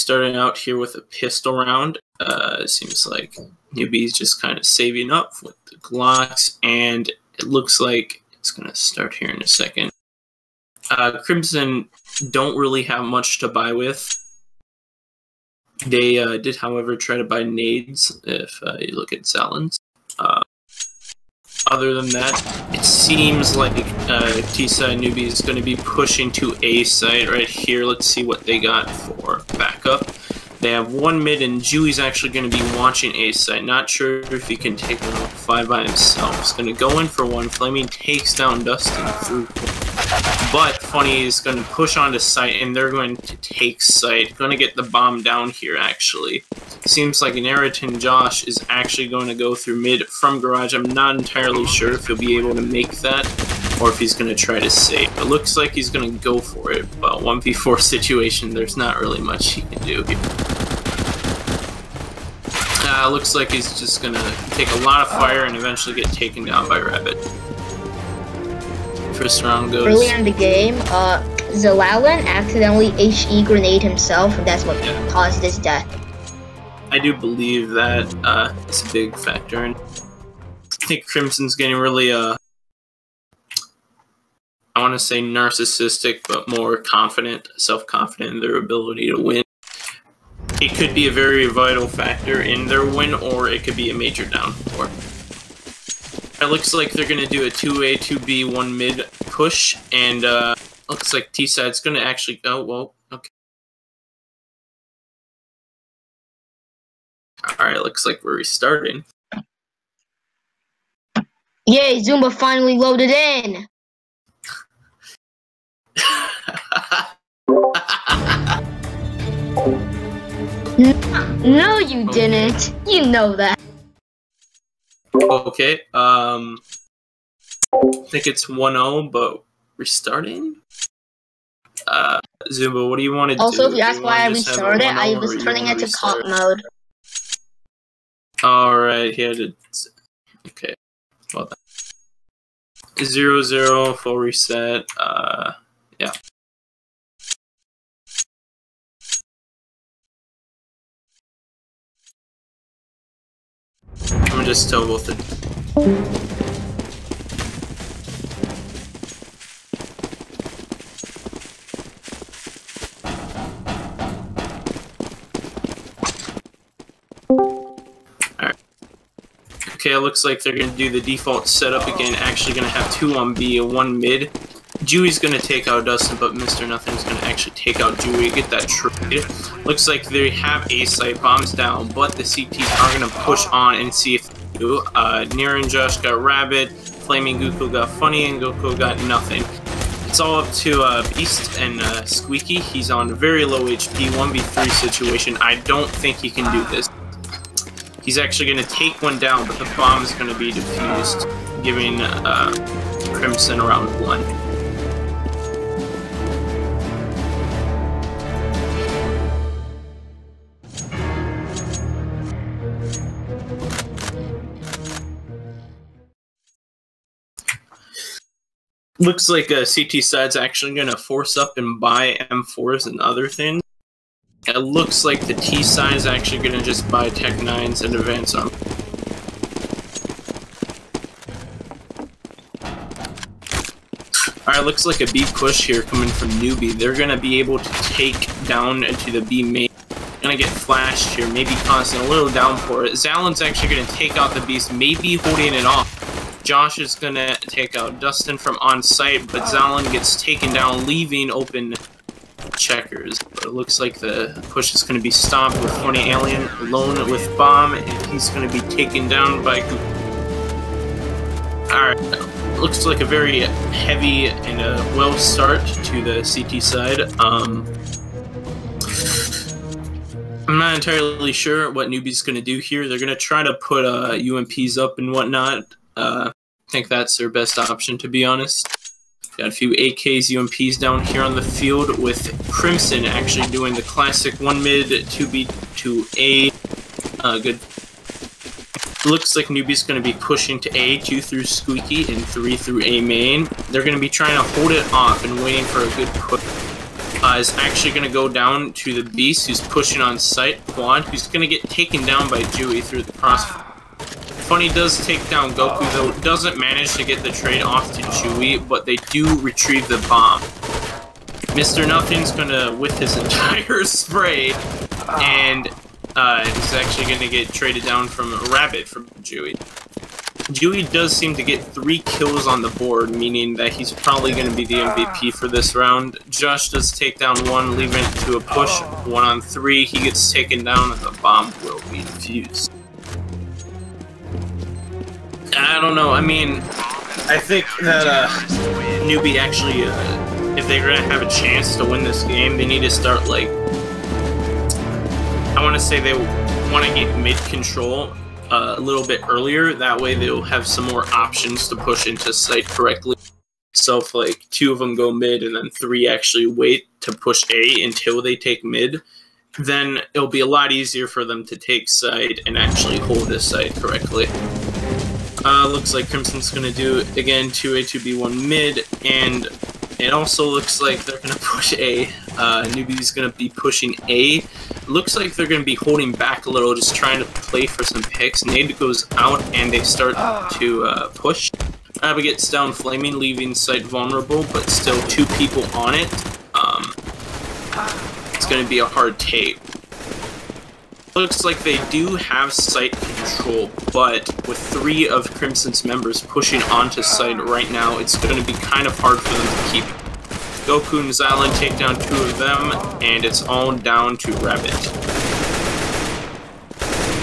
starting out here with a pistol round. Seems like Newbie's just kind of saving up with the Glocks, and it looks like it's going to start here in a second. Crimson don't really have much to buy with. They did, however, try to buy nades, if you look at Zalon's. Other than that, it seems like T-side Newbie is going to be pushing to A side right here. Let's see what they got for backup. They have one mid, and Dewey's actually going to be watching A side. Not sure if he can take one 5 by himself. He's going to go in for one. Flaming takes down Dustin through. But Funny is going to push onto site, and they're going to take site. Going to get the bomb down here, actually. Seems like Narratin Josh is actually going to go through mid from garage. I'm not entirely sure if he'll be able to make that, or if he's going to try to save. It looks like he's going to go for it, but 1v4 situation, there's not really much he can do here. Looks like he's just going to take a lot of fire and eventually get taken down by Rabbit. First round goes. Earlier in the game, Zalon accidentally HE grenade himself, and that's what caused his death. I do believe that is a big factor, and I think Crimson's getting really, I want to say narcissistic, but more confident, self-confident in their ability to win. It could be a very vital factor in their win, or it could be a major downpour. It looks like they're going to do a 2A, 2B, 1 mid push, and looks like T-side's going to actually go, well, okay. Alright, looks like we're restarting. Yay, Zumba finally loaded in! No, you didn't. You know that. Okay, I think it's 1-0, but restarting? Zumba, what do you want to do? Also, if you ask why I restarted, I was turning it to comp mode. Alright, he had to... Okay, well done. 0-0, full reset, yeah. I'm gonna just tell both the... Alright. Okay, it looks like they're gonna do the default setup again. Actually gonna have 2 on B, a 1 mid. Dewey's gonna take out Dustin, but Mr. Nothing's gonna actually take out Dewey, get that trade. Looks like they have A site bombs down, but the CTs are gonna push on and see if they do. Nir and Josh got Rabbit, Flaming Goku got Funny, and Goku got nothing. It's all up to Beast and Squeaky. He's on very low HP, 1v3 situation. I don't think he can do this. He's actually gonna take one down, but the bomb is gonna be defused, giving Crimson around 1. Looks like CT side's actually going to force up and buy M4s and other things. It looks like the T side is actually going to just buy Tech 9s and advance arm. Alright, looks like a B push here coming from Newbie. They're going to be able to take down into the B main. Going to get flashed here, maybe causing a little downpour. Zalon's actually going to take out the Beast, maybe holding it off. Josh is going to take out Dustin from on-site, but Zalon gets taken down, leaving open checkers. But it looks like the push is going to be stopped with Funny Alien alone with Bomb, and he's going to be taken down by Goku. Alright, looks like a very heavy and well start to the CT side. I'm not entirely sure what Newbie's going to do here. They're going to try to put UMPs up and whatnot. I think that's their best option, to be honest. Got a few AKs, UMPs down here on the field, with Crimson actually doing the classic 1 mid, 2B, 2A. Good. Looks like Newbie's going to be pushing to A, 2 through Squeaky, and 3 through A main. They're going to be trying to hold it off and waiting for a good push. is actually going to go down to the Beast, who's pushing on site. Quad, who's going to get taken down by Dewey through the cross. Funny does take down Goku, though doesn't manage to get the trade off to Dewey, but they do retrieve the bomb. Mr. Nothing's going to whip his entire spray, and he's actually going to get traded down from Rabbit from Dewey. Dewey does seem to get 3 kills on the board, meaning that he's probably going to be the MVP for this round. Josh does take down 1, leaving it to a push. 1 on 3, he gets taken down, and the bomb will be defused. I don't know, I mean, I think that Newb1e actually, if they're going to have a chance to win this game, they need to start, like, I want to say they want to get mid-control a little bit earlier. That way they'll have some more options to push into site correctly. So if like 2 of them go mid and then 3 actually wait to push A until they take mid, then it'll be a lot easier for them to take site and actually hold this site correctly. Looks like Crimson's going to do, again, 2A, 2B, 1 mid, and it also looks like they're going to push A. Newb1e's going to be pushing A. Looks like they're going to be holding back a little, just trying to play for some picks. Nade goes out, and they start to push. Abba gets down Flaming, leaving site vulnerable, but still 2 people on it. It's going to be a hard take. Looks like they do have site control, but with 3 of Crimson's members pushing onto site right now, it's going to be kind of hard for them to keep. Goku and Zylan take down 2 of them, and it's all down to Rabbit.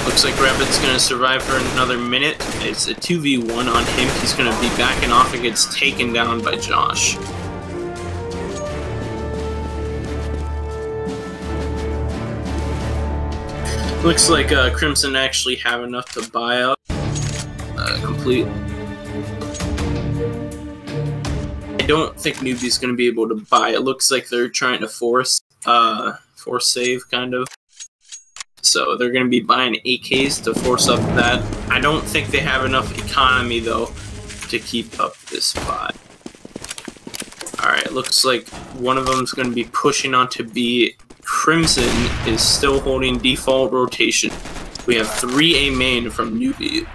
Looks like Rabbit's going to survive for another minute. It's a 2v1 on him. He's going to be backing off and gets taken down by Josh. Looks like Crimson actually have enough to buy up complete. I don't think Newb1e's going to be able to buy. It looks like they're trying to force save, kind of. So they're going to be buying AKs to force up that. I don't think they have enough economy, though, to keep up this buy. Alright, looks like one of them is going to be pushing onto B. Crimson is still holding default rotation. We have 3A main from Newb1e.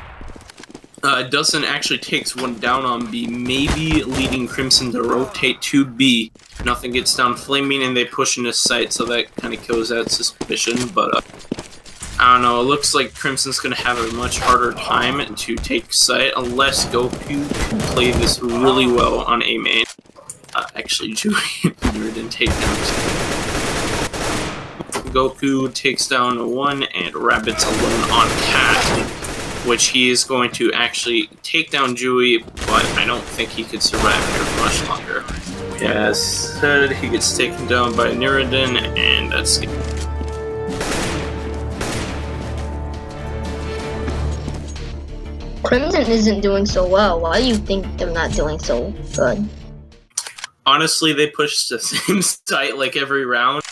Dustin actually takes 1 down on B, maybe leading Crimson to rotate to B. Nothing gets down Flaming, and they push into site, so that kind of kills that suspicion, but I don't know, it looks like Crimson's going to have a much harder time to take site, unless Goku can play this really well on A main. Actually, Dewey didn't take down 2. Goku takes down 1, and Rabbit's alone on Cat, which he is going to actually take down Dewey, but I don't think he could survive here for much longer. Yeah, as said, he gets taken down by Newb1e, and that's it. Crimson isn't doing so well. Why do you think they're not doing so good? Honestly, they push the same site like every round.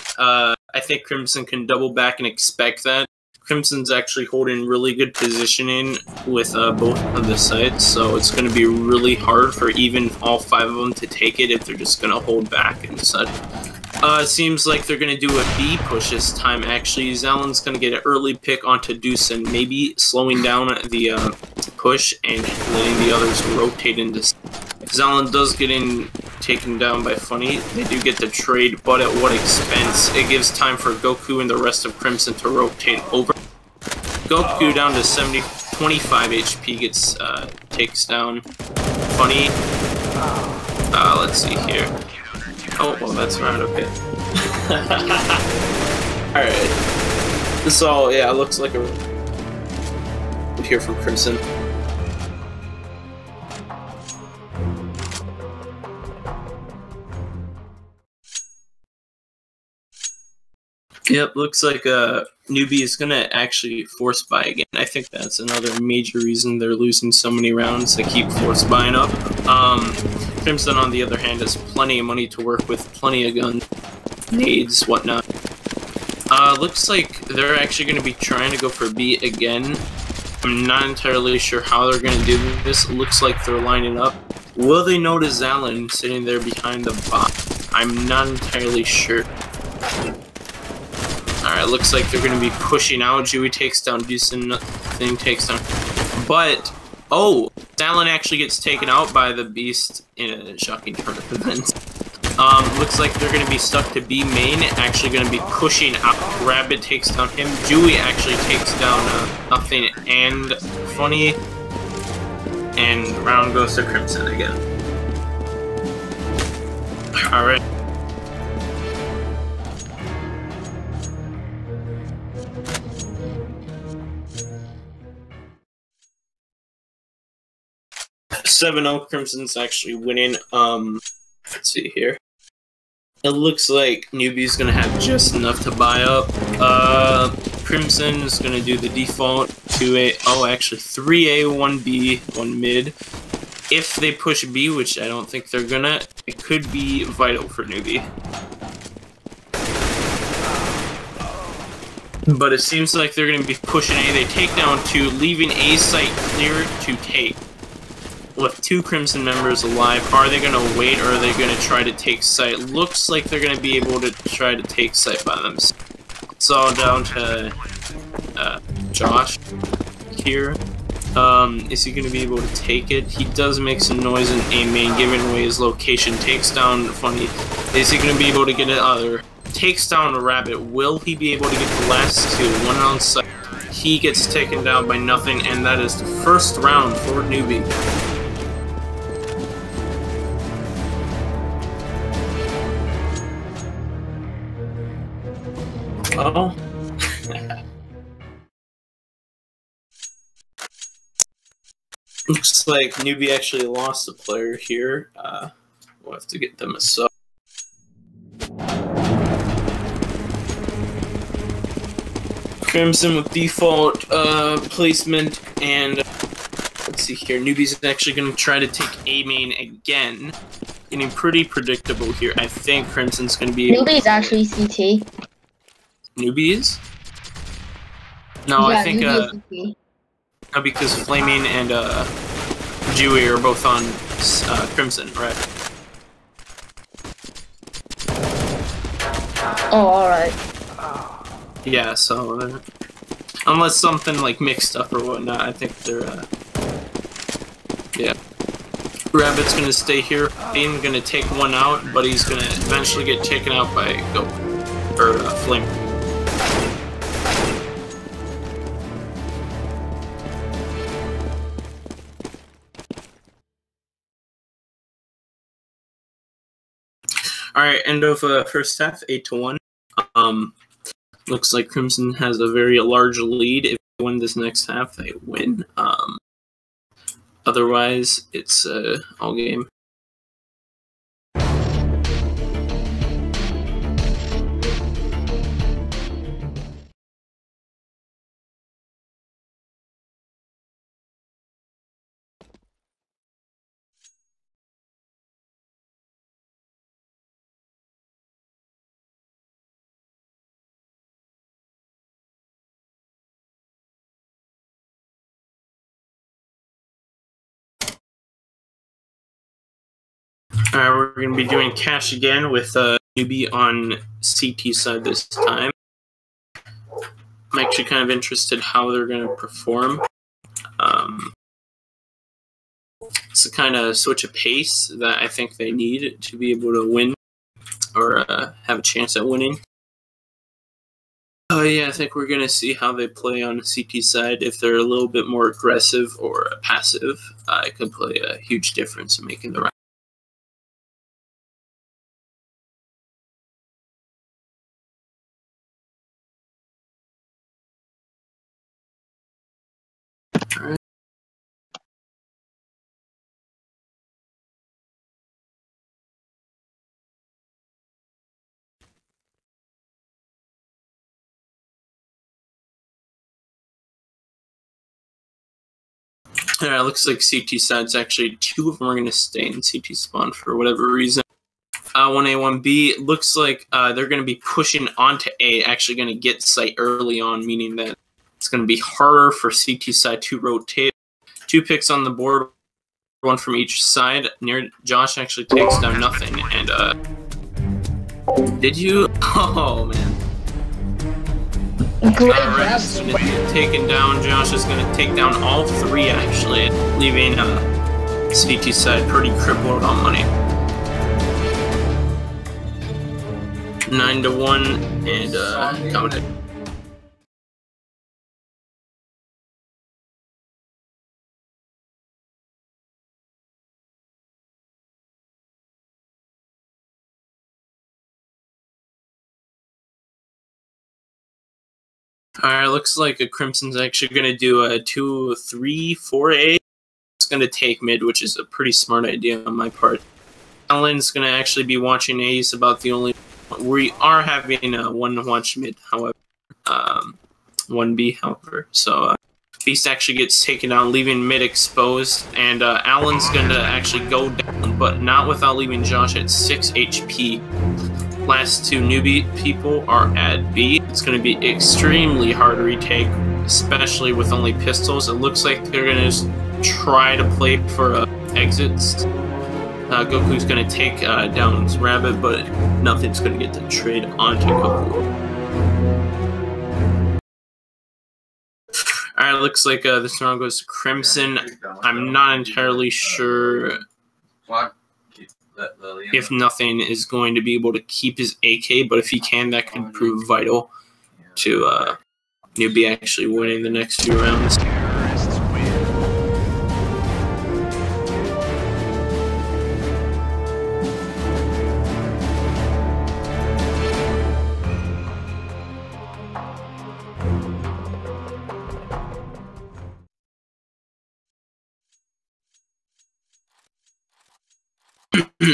I think Crimson can double back and expect that. Crimson's actually holding really good positioning with both of the sites, so it's going to be really hard for even all 5 of them to take it if they're just going to hold back and such. It seems like they're going to do a B push this time, actually. Zylan's going to get an early pick onto Deucin, maybe slowing down the push and letting the others rotate into. Zylan does get taken down by Funny. They do get the trade, but at what expense? It gives time for Goku and the rest of Crimson to rotate over. Goku down to 25 HP gets takes down Funny. Let's see here. Oh, well, that's right, okay. Alright. This all, yeah, looks like a here from Crimson. Yep, looks like Newb1e is going to actually force buy again. I think that's another major reason they're losing so many rounds. They keep force buying up. Crimson, on the other hand, has plenty of money to work with, plenty of guns, nades, whatnot. Looks like they're actually going to be trying to go for B again. I'm not entirely sure how they're going to do this. It looks like they're lining up. Will they notice Zylan sitting there behind the bot? I'm not entirely sure. Alright, looks like they're going to be pushing out. Dewey takes down Decent thing, takes down. But, oh, Talon actually gets taken out by the Beast in a shocking turn of events. Looks like they're going to be stuck to B main, actually going to be pushing out. Rabbit takes down him. Dewey actually takes down Nothing and Funny. And round goes to Crimson again. Alright. $7-0 Crimson's actually winning. Let's see here. It looks like Newbie's gonna have just enough to buy up. Crimson is gonna do the default 2A. Oh, actually 3A, 1B, 1 mid. If they push B, which I don't think they're gonna, it could be vital for Newbie. But it seems like they're gonna be pushing A. They take down 2, leaving A site clear to take. With 2 Crimson members alive, are they going to wait or are they going to try to take site? Looks like they're going to be able to try to take site by themselves. It's all down to Josh here. Is he going to be able to take it? He does make some noise in A main, giving away his location. Takes down Funny. Is he going to be able to get it other? Takes down a Rabbit. Will he be able to get the last 2? One on site. He gets taken down by Nothing, and that is the first round for Newbie. Oh. Looks like Newbie actually lost a player here. We'll have to get them a sub. Crimson with default placement, and let's see here. Newbie's actually going to try to take A main again. Getting pretty predictable here. I think Crimson's going to be. Newbie's actually CT. Newbies? No, Yeah, I think no, because Flaming and Dewey are both on Crimson, right? Oh, alright. Yeah, so unless something like mixed up or whatnot, I think they're yeah. Rabbit's gonna stay here. Bean gonna take one out, but he's gonna eventually get taken out by Flame. Alright, end of first half, 8-1. Looks like Crimson has a very large lead. If they win this next half, they win. Otherwise, it's all game. We're going to be doing cash again with Newbie on CT side this time. I'm actually kind of interested how they're going to perform. It's a kind of switch of pace that I think they need to be able to win or have a chance at winning. Oh yeah, I think we're going to see how they play on the CT side. If they're a little bit more aggressive or passive, it could play a huge difference in making the round. Alright. Looks like CT side's actually 2 of them are going to stay in CT spawn for whatever reason. 1A, 1B. Looks like they're going to be pushing onto A, actually going to get site early on, meaning that it's going to be harder for CT side to rotate. 2 picks on the board, 1 from each side. Near Josh actually takes down Nothing, and Did you? Oh man. Great Alright, job. taken down. Josh is going to take down all three, actually, leaving CT side pretty crippled on money. 9-1, and counted. Alright, looks like a Crimson's actually going to do a 2-3-4-A. It's going to take mid, which is a pretty smart idea on my part. Alan's going to actually be watching A. He's about the only... We are having one watch mid, however. 1B, however. So, Beast actually gets taken down, leaving mid exposed. And Alan's going to actually go down, but not without leaving Josh at 6 HP. Last two newbie people are at B. It's going to be extremely hard to retake, especially with only pistols. It looks like they're going to just try to play for exits. Goku's going to take down Rabbit, but nothing's going to get the trade onto Goku. Alright, looks like this round goes to Crimson. I'm not entirely sure if nothing is going to be able to keep his AK, but if he can, that could prove vital to Newb1e actually winning the next few rounds.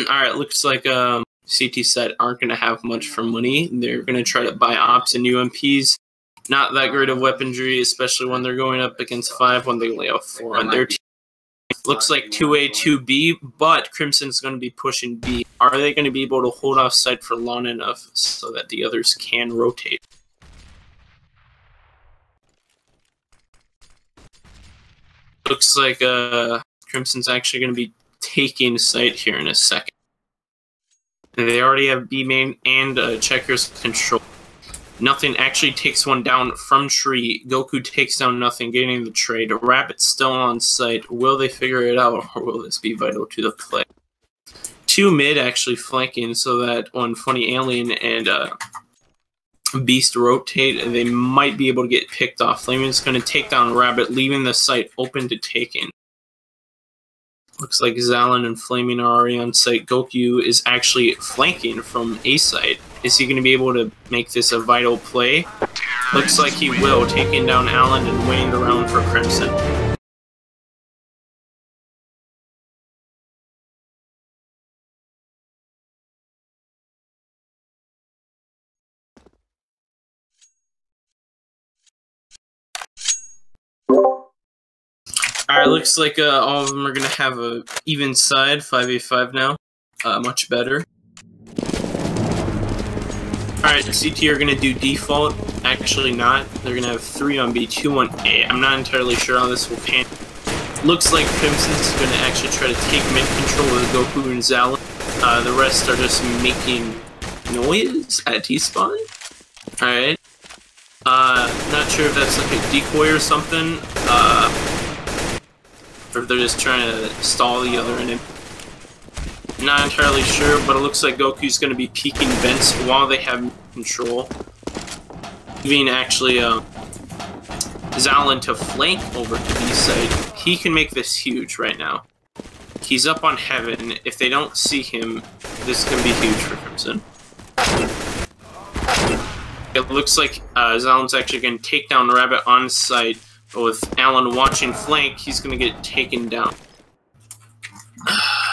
Alright, looks like CT set aren't going to have much for money. They're going to try to buy ops and UMPs. Not that great of weaponry, especially when they're going up against 5 when they only have 4 on their team. Looks like 2A, 2B, but Crimson's going to be pushing B. Are they going to be able to hold off site for long enough so that the others can rotate? Looks like Crimson's actually going to be taking site here in a second. And they already have B main and Checkers control. Nothing actually takes one down from tree. Goku takes down Nothing, getting the trade. Rabbit's still on site. Will they figure it out, or will this be vital to the play? 2 mid actually flanking so that when Funny Alien and Beast rotate, they might be able to get picked off. Flamin's going to take down Rabbit, leaving the site open to taking. Looks like Zalin and Flaming are already on site. Goku is actually flanking from A site. Is he going to be able to make this a vital play? Looks like he will, taking down Alan and winning the round for Crimson. Alright, looks like all of them are going to have a even side, 5v5 now. Much better. Alright, CT are going to do default. Actually not. They're going to have 3 on B, 2 on A. I'm not entirely sure how this will pan. Looks like Crimson's going to actually try to take mid control with Goku and Zalin. The rest are just making noise at T-spawn. Alright. Not sure if that's like a decoy or something. Or if they're just trying to stall the other end. Not entirely sure, but it looks like Goku's going to be peeking vents while they have control. Leaving actually Zalin to flank over to B side. He can make this huge right now. He's up on Heaven. If they don't see him, this can be huge for Crimson. It looks like Zalin's actually going to take down Rabbit on site. But with Alan watching flank, he's going to get taken down.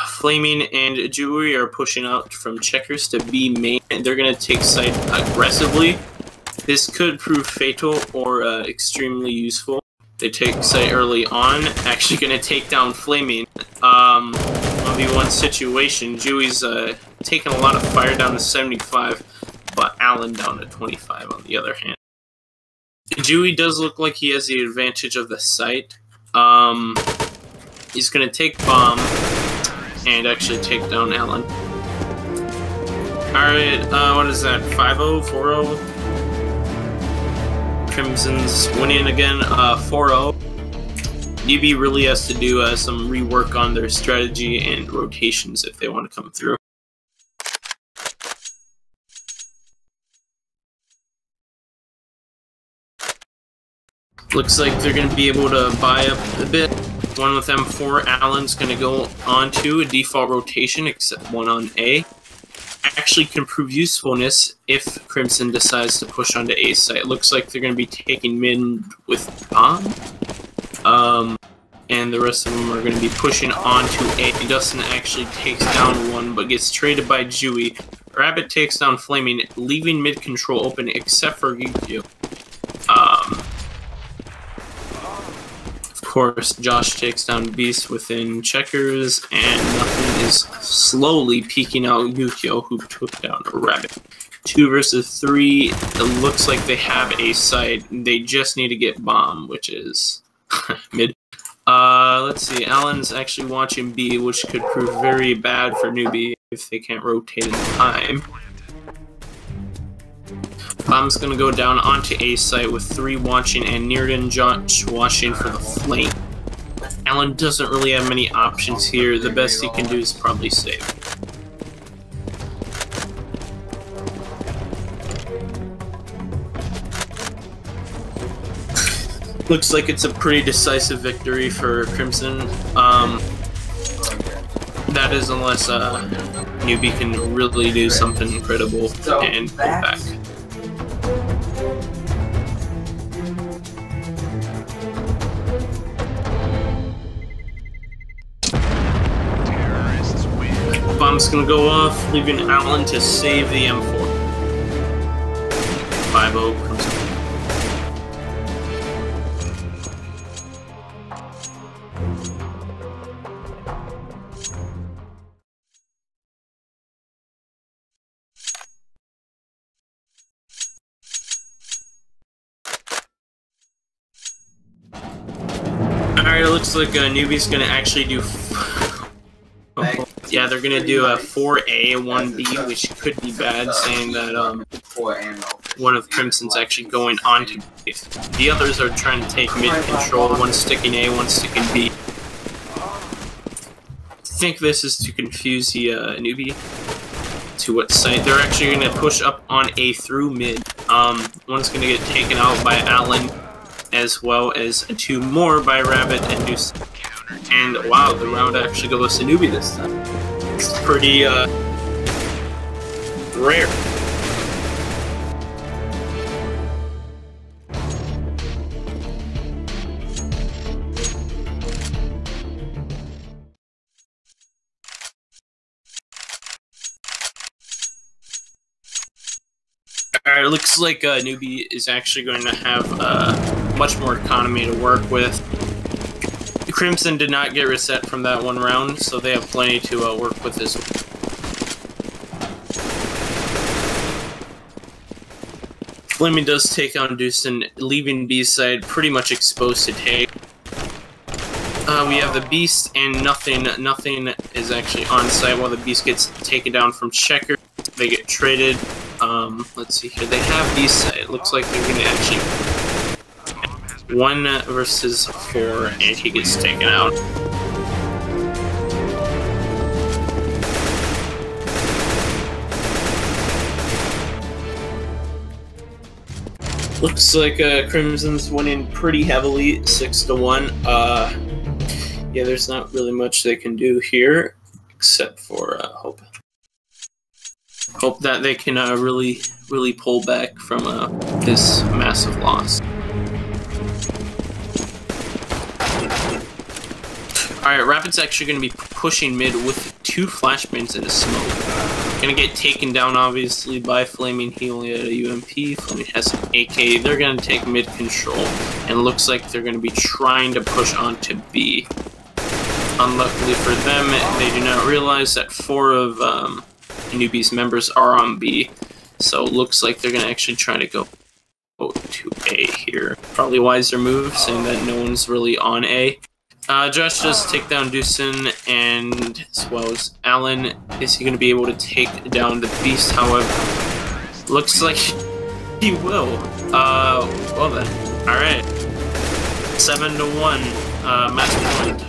Flaming and Jewelry are pushing out from Checkers to B main, and they're going to take site aggressively. This could prove fatal or extremely useful. They take site early on, actually going to take down Flaming. 1v1 situation. Dewey's taking a lot of fire down to 75, but Alan down to 25 on the other hand. Dewey does look like he has the advantage of the site. He's going to take Bomb and actually take down Alan. Alright, what is that? 5-0? 4-0? Crimson's winning again, 4-0. Newb1e really has to do some rework on their strategy and rotations if they want to come through. Looks like they're going to be able to buy up a bit. One with M4, Allen's going to go on to a default rotation, except one on A. Actually can prove usefulness if Crimson decides to push onto A site. Looks like they're going to be taking mid with bomb. And the rest of them are going to be pushing onto A. Dustin actually takes down one, but gets traded by Dewey. Rabbit takes down Flaming, leaving mid control open except for Yukio. Of course, Josh takes down Beast within checkers, and nothing is slowly peeking out Yukio, who took down a Rabbit. 2 versus 3. It looks like they have a site. They just need to get bomb, which is mid. Let's see. Allen's actually watching B, which could prove very bad for Newb1e if they can't rotate in time. Bomb's gonna go down onto A site with 3 watching and Nearden Josh watching for the flank. Allen doesn't really have many options here. The best he can do is probably save. Looks like it's a pretty decisive victory for Crimson. That is unless Newb1e can really do something incredible and pull back. Bomb's gonna go off, leaving Allen to save the M4. 5-0 Crimson. Alright, it looks like Newb1e's gonna actually do. Yeah, they're gonna do a 4A, 1B, which could be bad, saying that one of Crimson's actually going on to B. The others are trying to take mid control, one sticking A, one sticking B. I think this is to confuse the Newb1e to what site. They're actually gonna push up on A through mid. One's gonna get taken out by Allen, as well as 2 more by Rabbit and Deuce. And wow, the round actually goes to Newb1e this time. It's pretty rare. Alright, it looks like Newb1e is actually going to have much more economy to work with. Crimson did not get reset from that one round, so they have plenty to work with this. Flaming does take on Deucin, leaving B's side pretty much exposed to take. We have the Beast and nothing is actually on site while the Beast gets taken down from Checker. They get traded. Let's see here. They have Beast side. It looks like they're going to actually 1 versus 4, and he gets taken out. Looks like Crimson's winning pretty heavily, 6-1. Yeah, there's not really much they can do here, except for hope that they can really pull back from this massive loss. Alright, Rapid's actually going to be pushing mid with 2 flashbangs in a smoke. Going to get taken down, obviously, by Flaming. He only had a UMP. Flaming has an AK. They're going to take mid control, and looks like they're going to be trying to push on to B. Unluckily for them, they do not realize that 4 of Newb1e's members are on B. So it looks like they're going to actually try to go to A here. Probably wiser move, saying that no one's really on A. Josh does take down Deucin, and as well as Alan. Is he going to be able to take down the Beast? However, looks like he will. Well then. Alright. 7-1. Match point.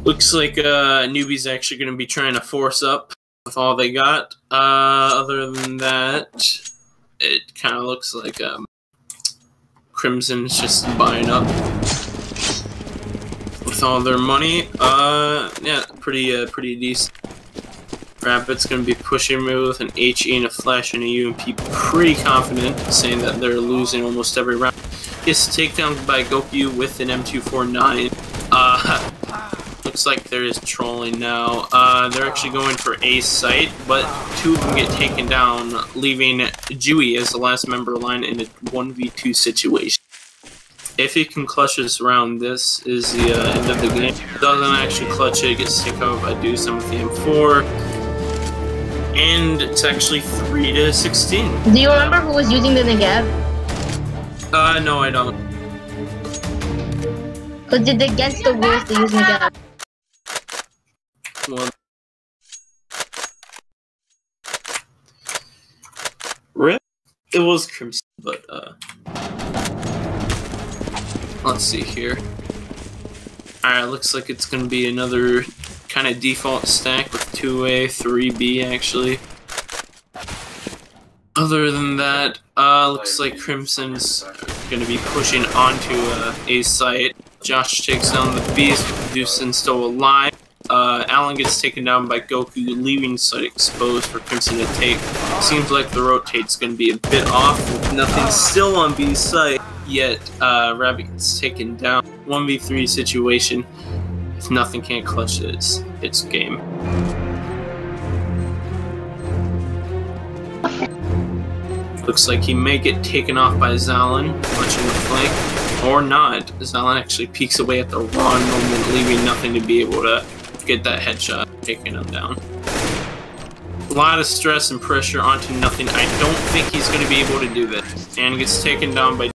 Looks like Newbie's actually going to be trying to force up with all they got. Other than that, it kind of looks like Crimson's just buying up with all their money. Yeah, pretty decent. Rapid's going to be pushing me with an HE and a flash and a UMP. Pretty confident, saying that they're losing almost every round. Gets takedown by Goku with an M249. Looks like there is trolling now. They're actually going for A site, but two of them get taken down, leaving Dewey as the last member line in a 1v2 situation. If he can clutch this round, this is the end of the game. Doesn't actually clutch it, gets taken out by Deucin with the M4. And it's actually 3-16. Do you remember who was using the Negev? No, I don't. Because it's against the rules to use Negev. Well, RIP? It was Crimson, but let's see here. Alright, looks like it's gonna be another kind of default stack with 2A, 3B actually. Other than that, looks like Crimson's gonna be pushing onto A site. Josh takes down the Beast, Deucin still alive. Alan gets taken down by Goku, leaving site exposed for Crimson to take. Seems like the rotate's going to be a bit off, with nothing still on B's site, yet Rabbit gets taken down. 1v3 situation. If nothing can't clutch it, it's game. Looks like he may get taken off by Zalin, watching the flank, or not. Zalin actually peeks away at the wrong moment, leaving nothing to be able to get that headshot, taking him down. A lot of stress and pressure onto nothing. I don't think he's going to be able to do this. And gets taken down by